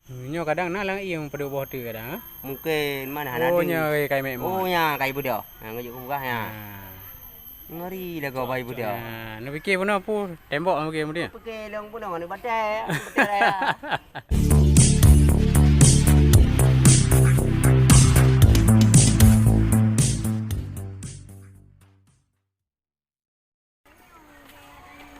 Nyo kadang nak lang iang pada bawah tu kadang. Mungkin mana ada. Oh nyo kai mek mo. Oh nya kai budak. Ngajuk buka ya. Ha. Ngeri dah kau bayi budak. Ha, nak fikir pun apa? Tembok nak fikir kemudian. Pakai long pun mana batai. Batai ya.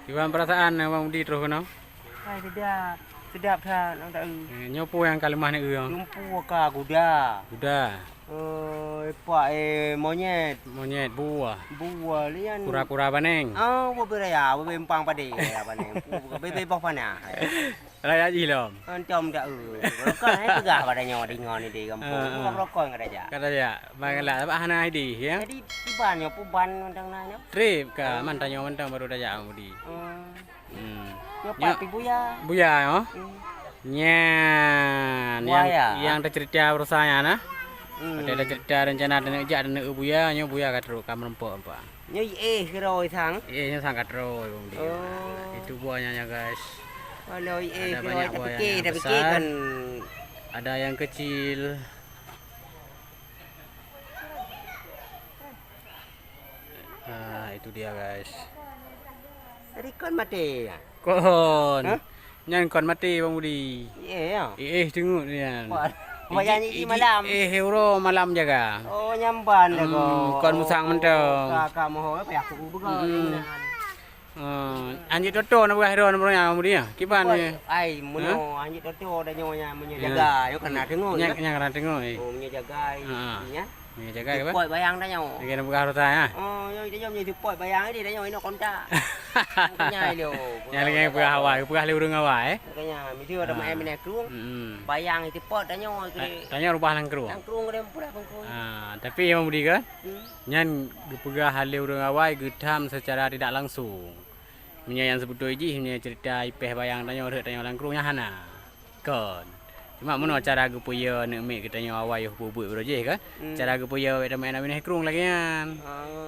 Gimana perasaan Abang Budi terus kenal? Hai sedap. Sedap dah nak tak. Nyopo yang kalimah ni eur. Jumpa ka kuda. Kuda, Pak monyet. monyet, buah, Buah lian. kura-kura baneng. Oh, beraya, berempang pade ya paneng. Bebe bawah pana. Raya jilom. Ancam dak Rokok hai pegah padanya di ngon ni di kampung. Rokok enggak ada. Kata ya, bagaimana apa hana idi ya? Jadi tibannya puban ndang nanya. Trip ka mantanya mentang baru dah Abang Budi. Nyopat ibu ya. Buya yo. Nyan, yang ada cerita urusanya nah. Ada cerita rencana dan ejak dan buya, nyo buya katru kam rempok apa. Nyo keroi sang. Nyo sang katru Abang Budi. Itu buahnya ya guys. Kalau Ada keroi banyak tapi buah ke yang tapi besar. kan Ada yang kecil. Nah, itu dia guys. tadi kon mati. Kon. Hah? Nyan kon mati Bang Budi. Ya. Tengok ni kan. Bayang ini malam. Euro malam jaga. Oh nyamban dah kau. Kon musang mentong. Kakak moho apa aku begal. Anjing toto nak buat hero nak punya Bang Budi ya. Kiban ni. Ai muno anjing toto dah nyonya menjaga. Yo kena tengok. Nyak kena tengok. Oh menjaga nya. Ni jaga apa? Poi bayang dah nyo. Dia nak buat harta ya. Oh yo dia nyo poi bayang dia nyo ino konta. Kanya dia. Yang lagi buat Hawaii, buat liurung Hawaii. Kanya mesti ada main main krung. Bayang itu pot dah nyo. Tanya rubah lang kru. Yang krung dia pura pengkrung. Tapi Bang Budi kan? Nyan gepegah liurung Hawaii getam secara tidak langsung. Punya yang sebut doji punya cerita ipeh bayang tanya orang lang kru nya hana. Kon. Cuma mana cara gepuya nak mek katanya awai bubuk beroje kan? Cara gepuya ada main amine krung lagi kan.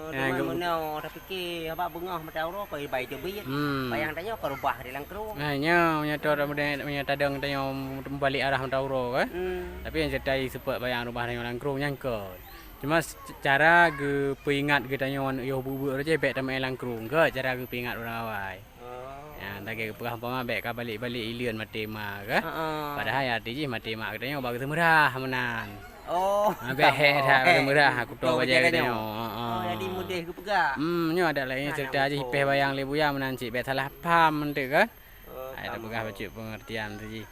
Mana tapi ke apa bengah macam ro koi bai tu bit. Bayang tanya kau rubah di lang krung. Nya menyata punya tadang tanya membalik arah mentauro kan? Tapi yang cerita sebab bayang rubah tanya lang krung nyangkon. Cuma cara ge peingat ge tanya yo bubuk beroje bek ta main lang krung ke cara ge peingat orang awai. Ya, tak kira perah pama baik ka balik-balik ilian matema ke. Padahal ya tiji matema katanya bagus murah menan. Oh. Beh dah murah aku tahu baca katanya. Oh, jadi mudah ke pegah. Nyo ada lain cerita aja ipeh bayang lebu ya menan cik beh salah paham mentu kan. Ada pegah baca pengertian tiji.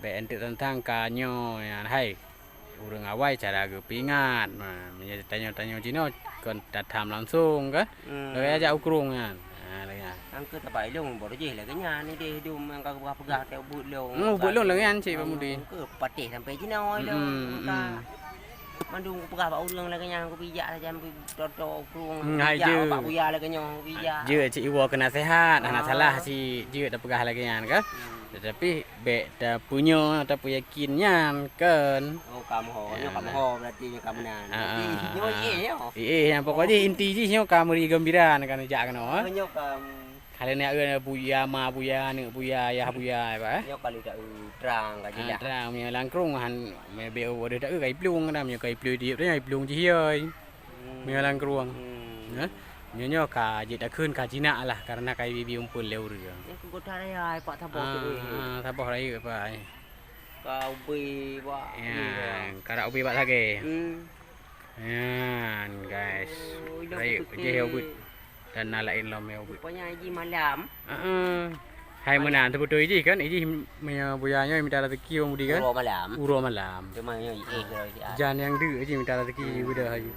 Beh entuk tentang kanyo ya hai. Urang awai cara ge pingat. Tanya-tanya Cina kon datam langsung kan. Kayak aja ukrung kan. Angke tapai long baru je lah kenya ni dia hidup yang kau pegah teu but long. But long lagi kan cik Bang Budi. Ke patih sampai Cina lo. Mandung pegah bau ulang lah kenya aku pijak lah jam toto krung. Je. Pak buya lah kenya pijak. Je cik Iwa kena sehat, anak salah si je dah pegah lagi kan. Tetapi bek dah punya tapi yakinnya kan. Oh kamu ho berarti kamu nan. Yang pokoknya inti je nyo kamu ri gembira kan jak kan. Nyo kamu kalau nak buya ma buya ni buya ya buya apa. Nyo kali dak terang ka jelah. Terang punya langkrung han me be ada dak kai plung kan punya kai plung dia ai plung je oi. Punya langkrung. Nyo ka je dak keun ka Cina lah karena kai bibi umpul leu ria. Aku goda ai pak thaboh tu. Thaboh rai apa. Ka ubi pak. Ya, kara ubi pak lagi. Yan guys. Rai je ubut. Dan nalain lom ya ubut. Rupanya iji malam. Hai menan betul iji kan iji punya buyanya minta rezeki Bang Budi kan. Uro malam. Cuma nyo Jan yang de iji minta rezeki udah aja.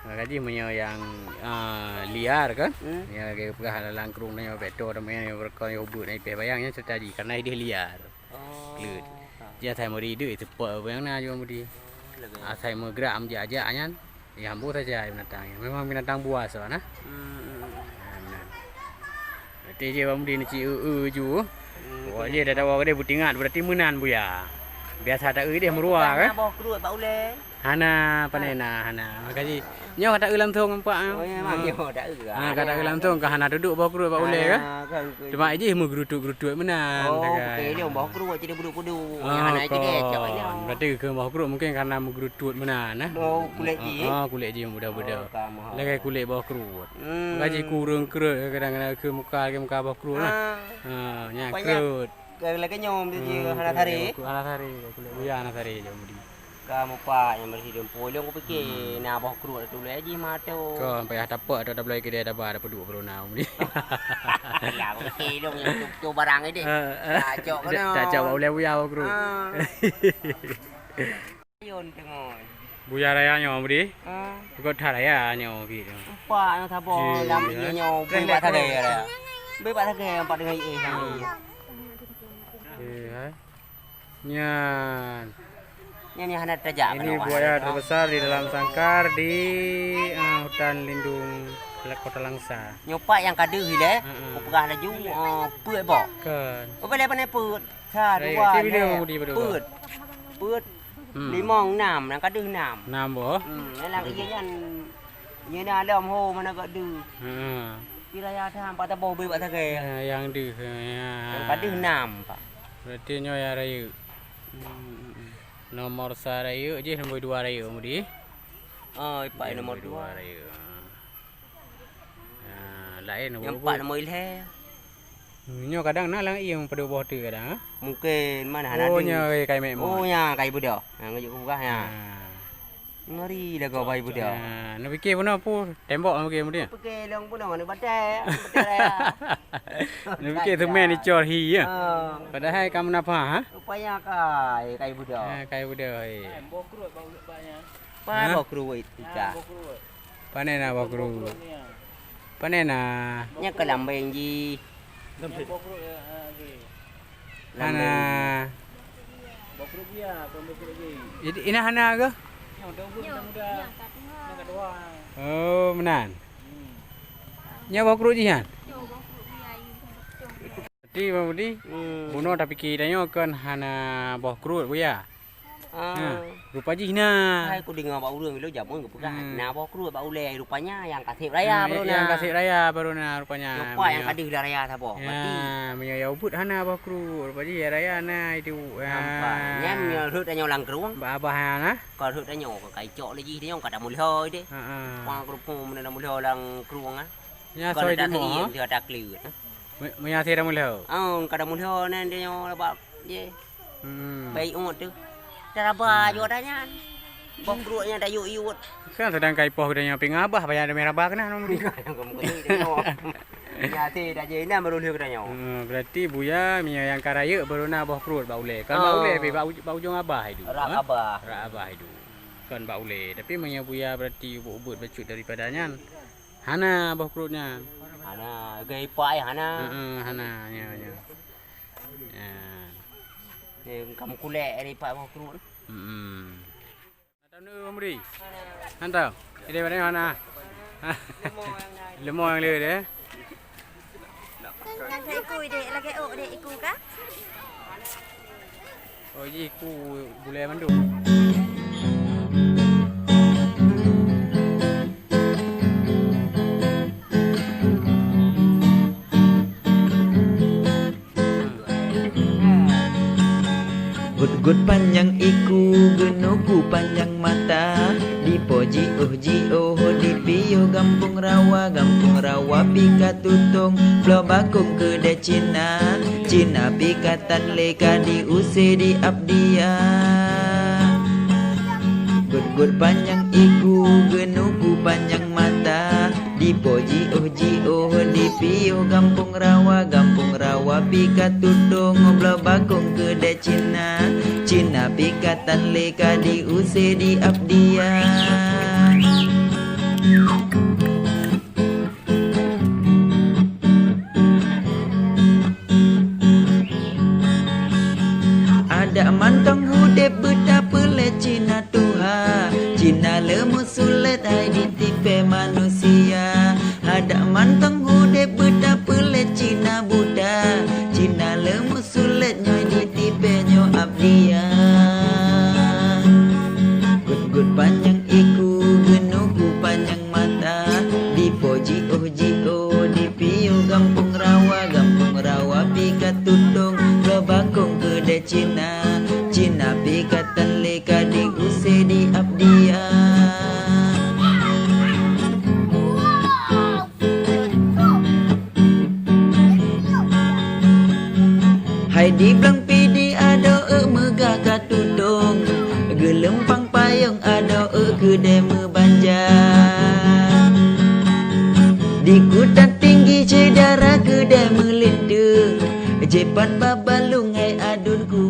Gaji punya yang liar kan. Ya kayak pegah langkrung nyo beto namanya berkon yo ubut nai pe bayangnya tadi karena dia liar. Lut. Dia saya mau ide itu apa yang na Bang Budi. Saya mau geram je aja nya. Ya ambu saja binatang. Memang binatang buas nah. Berarti je Bang Budi ni ci ju. Oh je dah tahu dia butingat berarti menan buya. Biasa tak dia merua kan. Bawa kedua Pak Ule. Hana panena hana. Makanya nyo kata ulam thong empak. Oh ya mak yo dak Kata ulam thong ke hana duduk bawa kerut bawa ulai ke. Cuma aja mu geruduk-geruduk menan. Oh, okey dia bawa kerut jadi buduk-buduk. Yang anak je dia cak dia. Berarti ke bawa kerut mungkin karena mu geruduk menan nah. Oh, kulit je. Kulit je muda-muda. Lagi kulit bawa kerut. Gaji kurang kerut kadang-kadang ke muka bawa kerut lah. Nya kerut. Lagi nyom dia hana tari. Hana tari kulit buaya hana tari je mudi. Kamu pak yang bersih dan polong aku fikir nak bawa kerut tu lagi mata. Kau sampai tapak ada belai ke dia ada bar ada peduk berona mudi. Ya aku fikir dong yang tu barang ini. Cacok kan. Cacok boleh buaya bawa kerut. Yon tengok. Buaya raya nyo mudi. Kau dah raya nyo gitu. Pak yang tabo lam dia nyo beli pak thage ya. Beli pak thage pak dengan sama. Nyan. Ini hana tajak. Ini buaya terbesar di dalam sangkar di hutan lindung Kota Langsa. Nyopak yang kadu hile, upah laju puut bok. Kan. Apa lepas ni puut? Sa dua. Puut. Puut. 5 6 yang kadu 6. 6 boh. Yang iya kan. Nya na dalam ho mana kadu. Kira ya tham pak tabo beli pak thage. Yang deh. Yang kadu 6 pak. Berarti nyo ya raya. Nomor saraya je nombor 2 raya mudi. Oh, pak nomor 2 raya. Lain yang 4 nombor ilhe. Nyo kadang nak lang ieu pada bawah tu kadang. Mungkin mana hana. Oh nya kai mek mo. Oh nya kai budak. Ngajuk buka ya. Ngeri dah kau bai budak. Nak fikir pun apa? Tembok nak fikir mudi. Fikir long pun mana batai. Batai. Nak fikir tu main dicor hi ya. Padahal kamu napa ha? Rupanya kai budak. Kai budak. Bawa kerut bau banyak. Bawa kerut tika. Panena bawa kerut. Panena. Nya kelambeng ji. Hana. Bawa kerut dia, bawa kerut ji. Jadi ini hana ke? Oh, menan. Nya bawa kerut jian. Jadi budi. Buno tapi kiranya kan hana bawa kerut buaya. Rupa jina. Hai aku dengar bau urang bilo jamun ke bukan. Nah bawa kerut bau le rupanya yang kasih raya baru Yang kasih raya baru na rupanya. Lupa yang kadi raya tabo. Ya, meya ubut hana bawa kerut. Rupa ji raya na itu. Nampaknya menyerut dan lang keruang. Abah hana. Kalau rut dan nyok kai cok lagi dia yang kada mul hoi de. Wang kerupung mana mul hoi lang keruang ah. Nya soi di mo. Dia ada kliut. Meya thira mul hoi. Kada mul hoi nan dia nyok bab je. Baik umut tu. Darabah juga tanya. Bok kerutnya dah yuk-yuk. Kan sedang kai poh dia ping abah bayar merah bah kena nomor dia. Ya ti dah je ina baru dia tanya. Berarti buaya miya yang karaya baru na bawah kerut bau le. Kan bau le bau ujung abah itu. Rak abah. Rak abah itu. Kan bau le. Tapi miya buaya berarti ubut bacut daripadanya. Hana bawah kerutnya. Hana gai pai hana. Hana nya. Kamu kulek dari pak bawah kerut. Tahu ni mudi. Hantau. Ini mana mana? Lemah yang le deh. Yang saya ikut dek lagi dek ikut kah? Oh ji ku boleh mandu. Gut panjang iku genuku panjang mata di poji di pio gampung rawa pika tutung blo bakung ke de Cina pikatan leka di use di abdia. Gut panjang iku genuku panjang mata di poji di pio gampung rawa pika tutung blo bakung ke de Cina pikatan leka di use di abdia. Ada mantong hude betapa le Cina tuha, Cina lemu sulit hai ditipe manusia. Ada mantong hude betapa le Cina Buddha, Cina lemu sulit nyoy ditipe nyo abdia. Gut Ai di belang pidi ada megah katudung gelempang payung ada kedai mebanjang di kuda tinggi cedara kedai melindung cepat babalung ai adun ku